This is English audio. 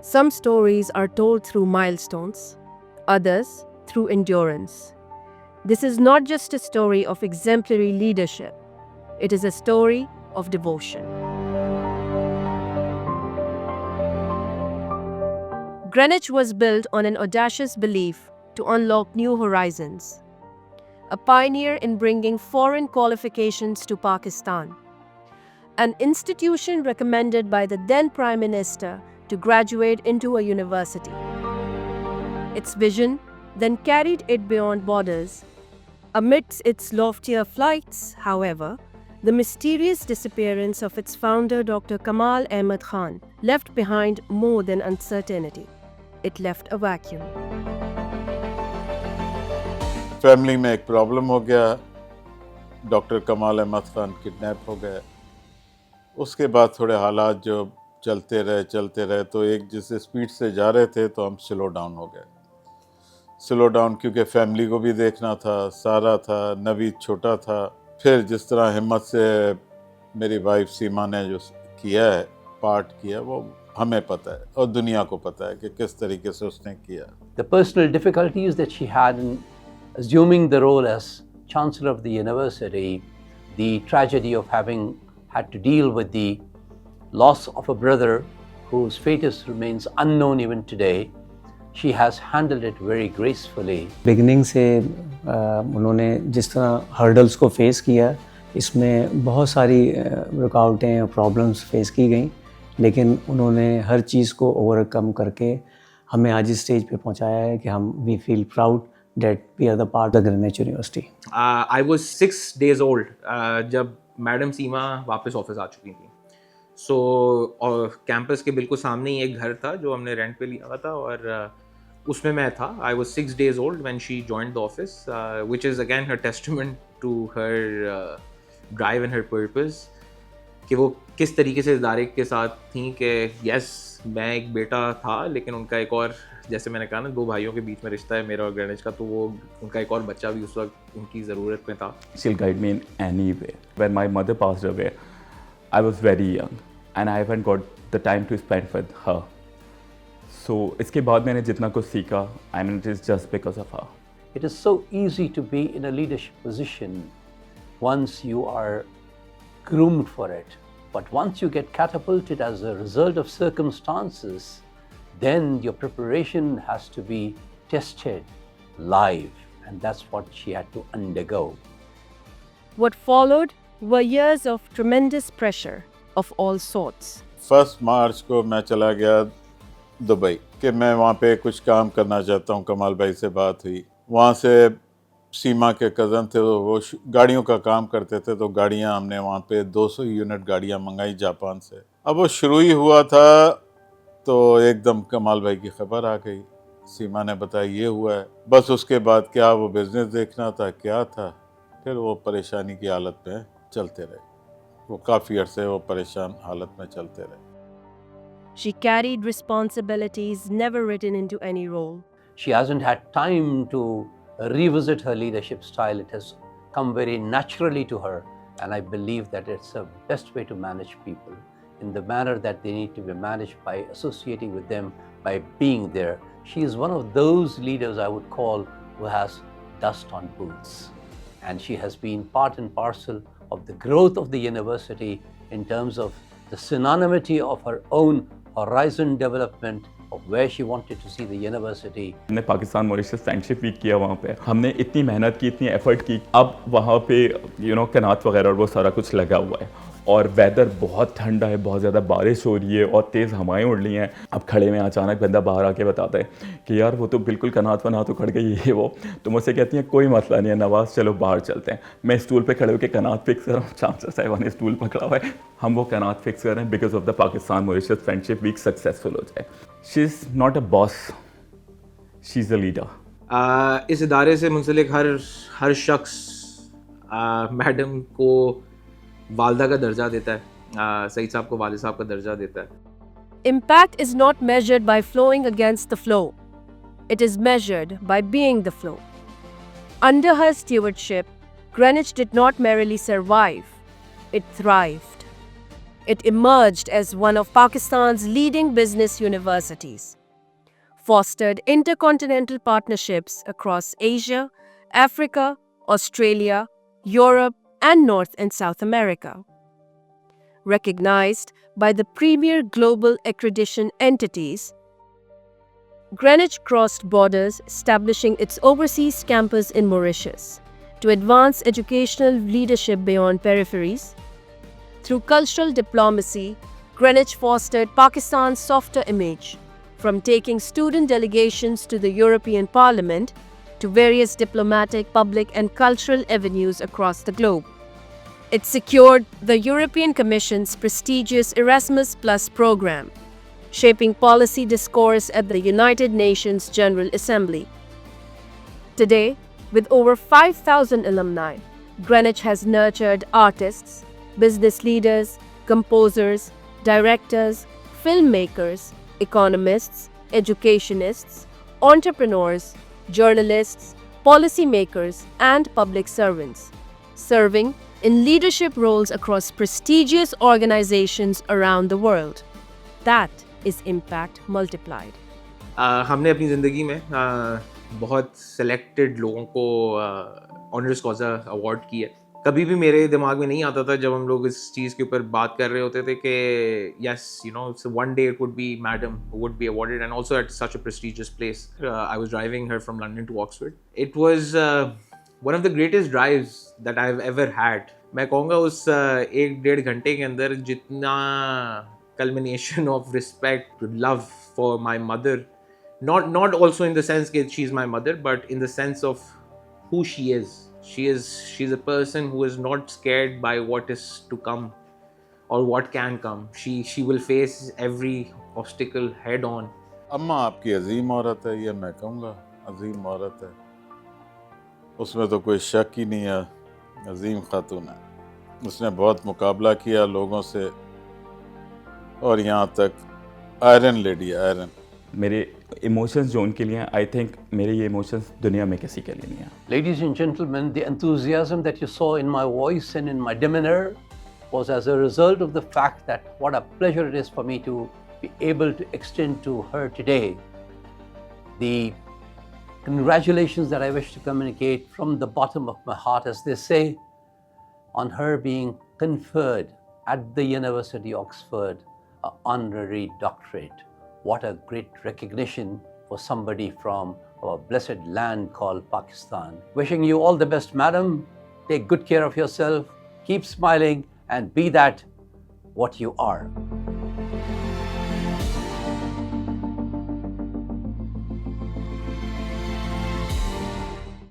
Some stories are told through milestones, others through endurance. This is not just a story of exemplary leadership, it is a story of devotion. Greenwich was built on an audacious belief to unlock new horizons. A pioneer in bringing foreign qualifications to Pakistan. An institution recommended by the then Prime Minister to graduate into a university. Its vision then carried it beyond borders. Amidst its loftier flights, however, the mysterious disappearance of its founder, Dr. Kamal Ahmed Khan, left behind more than uncertainty. It left a vacuum. Family में एक problem हो गया, doctor कमाल Ahmad Khan kidnap हो गए। उसके बाद थोड़े हालात जो चलते रहे तो एक जिस स्पीड से जा रहे थे तो हम स्लो डाउन हो गए। स्लो डाउन क्योंकि फैमिली को भी देखना था, सारा था, नवीद छोटा था। फिर जिस तरह हिम्मत से मेरी वाइफ सीमा ने जो किया है, पार्ट किया, वो हमें पता है और दुनिया को पता है कि किस तरीके से उसने किया। The personal difficulties that she had in assuming the role as Chancellor of the University, the tragedy of having had to deal with the loss of a brother whose fate remains unknown even today, she has handled it very gracefully. Beginning से उन्होंने जिस तरह hurdles को face किया, इसमें बहुत सारी रुकावटें और प्रॉब्लम्स फेस की गई, लेकिन उन्होंने हर चीज़ को ओवरकम करके हमें आज इस स्टेज पे पहुंचाया है कि हम we feel proud that we are the part of Greenwich University. I was 6 days old जब मैडम सीमा वापस ऑफिस आ चुकी थी। सो कैंपस के बिल्कुल सामने ही एक घर था जो हमने रेंट पे लिया हुआ था और उसमें मैं था। I was 6 days old when she joined the office, which is again her testament to her drive and her purpose, कि वो किस तरीके से इदारे के साथ थी कि यस मैं एक बेटा था लेकिन उनका एक और, जैसे मैंने कहा ना, 2 भाइयों के बीच में रिश्ता है मेरा और ग्रेनिच का, तो वो उनका एक और बच्चा भी उस वक्त उनकी ज़रूरत में था। She'll guide me in any way. When my mother passed away, I was very young and I haven't got the time to spend with her. So इसके बाद मैंने जितना कुछ सीखा, I mean it is just because of her. It is so easy to be in a leadership position once you are groomed for it. But once you get catapulted as a result of circumstances, then your preparation has to be tested live, and that's what she had to undergo. What followed were years of tremendous pressure of all sorts. 1 मार्च को मैं चला गया Dubai कि मैं वहाँ पे कुछ काम करना चाहता हूँ। कमाल भाई से बात हुई, वहाँ से सीमा के कज़न थे, वो गाड़ियों का काम करते थे, तो गाड़ियाँ हमने वहाँ पे 200 यूनिट गाड़ियाँ मंगाई जापान से। अब वो शुरू ही हुआ था तो एकदम कमाल भाई की खबर आ गई, सीमा ने बताया ये हुआ है। बस उसके बाद क्या वो बिज़नेस देखना था, क्या था, फिर वो परेशानी की हालत में चलते रहे। वो काफ़ी अरसे वो परेशान हालत में चलते रहे। She carried responsibilities never written into any role. She hasn't had time to revisit her leadership style. It has come very naturally to her, and I believe that it's the best way to manage people, in the manner that they need to be managed, by associating with them, by being there. She is one of those leaders I would call who has dust on boots, and she has been part and parcel of the growth of the university in terms of the synonymity of her own horizon development of where she wanted to see the university. हमने Pakistan Mauritius friendship week किया, वहाँ पे हमने इतनी मेहनत की, इतनी effort की। अब वहाँ पे कनात वगैरह और वो सारा कुछ लगा हुआ है और वेदर बहुत ठंडा है, बहुत ज़्यादा बारिश हो रही है और तेज़ हवाएं उड़ रही हैं। अब खड़े में अचानक बंदा बाहर आके बताता है कि यार वो तो बिल्कुल कनात वनात उखड़ गई, ये वो। तो मुझसे कहती हैं कोई मसला नहीं है नवाज़, चलो बाहर चलते हैं। मैं स्टूल पे खड़े होकर कनात फिक्स कर रहा हूँ, चांसलर साहिबा ने स्टूल पकड़ा हुआ है, हम वो कनात फिक्स कर रहे हैं because of the Pakistan Mauritius friendship week successful हो जाए। She is not a boss, she is a leader. इस इदारे से मुंसलिक हर शख्स मैडम को वालदा का दर्जा देता है, सईद साहब को वालिद साहब का दर्जा देता है। Impact is not measured by flowing against the flow. It is measured by being the flow. Under her stewardship, Greenwich did not merely survive, it thrived. it emerged as one of Pakistan's leading business universities, fostered intercontinental partnerships across Asia, Africa, Australia, Europe, and North and South America. Recognized by the premier global accreditation entities, Greenwich crossed borders, establishing its overseas campus in Mauritius to advance educational leadership beyond peripheries. Through cultural diplomacy, Greenwich fostered Pakistan's softer image, from taking student delegations to the European Parliament to various diplomatic, public, and cultural avenues across the globe. It secured the European Commission's prestigious Erasmus Plus program, shaping policy discourse at the United Nations General Assembly. Today, with over 5,000 alumni, Greenwich has nurtured artists, business leaders, composers, directors, filmmakers, economists, educationists, entrepreneurs, journalists, policymakers, and public servants, serving in leadership roles across prestigious organizations around the world. That is impact multiplied. हमने अपनी ज़िंदगी में बहुत selected लोगों को honours कॉज़ा award किया। कभी भी मेरे दिमाग में नहीं आता था जब हम लोग इस चीज़ के ऊपर बात कर रहे होते थे कि yes you know one day it would be madam would be awarded and also at such a prestigious place. I was driving her from London to Oxford. It was one of the greatest drives that I have ever had. मैं कहूँगा उस 1-1.5 घंटे के अंदर जितना culmination of respect, love for my mother, not also in the sense that she's my mother, but in the sense of who she is. She's a person who is not scared by what is to come or what can come. She will face every obstacle head on. अम्मा आपकी अजीम औरत है, ये मैं कहूँगा अजीम औरत है, उसमें तो कोई शक ही नहीं है। अजीम खातून है, उसने बहुत मुकाबला किया लोगों से और यहाँ तक आयरन लेडी आयरन। मेरे इमोशंस जो उनके लिए हैं, आई थिंक मेरे ये इमोशंस दुनिया में किसी के लिए नहीं हैं। Ladies and gentlemen, the enthusiasm that you saw in my voice and in my demeanor was as a result of the fact that what a pleasure it is for me to be able to extend to her today the congratulations that I wish to communicate from the bottom of my heart, as they say, on her being conferred at the University of Oxford an honorary doctorate. What a great recognition for somebody from our blessed land called Pakistan. Wishing you all the best, madam. Take good care of yourself. Keep smiling and be that what you are.